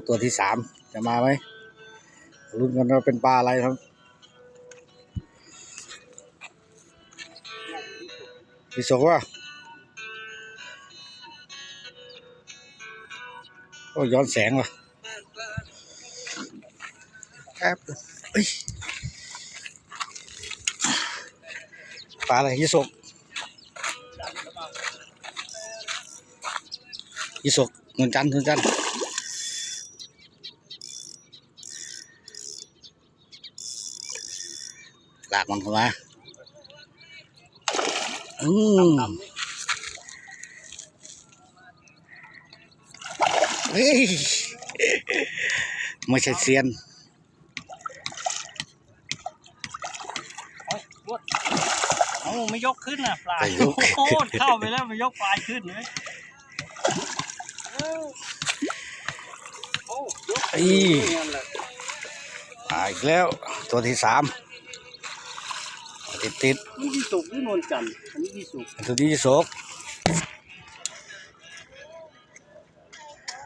ตัวที่3จะมาไหมลุ้นกันว่าเป็นปลาอะไรครับพี่สกว่าโอ้ย้อนแสงว่ะครับปลาอะไรยี่สกเงินจันลากมันเข้ามาเฮ้ยไม่ใช่เซียนไม่ยกขึ้นนะปลาโคตรเข้าไปแล้วไม่ยกปลายขึ้นเลยอีกแล้วตัวที่3ติดนี่ที่สุกนี่นวลจันทร์อันนี้ที่สุกตัวที่สก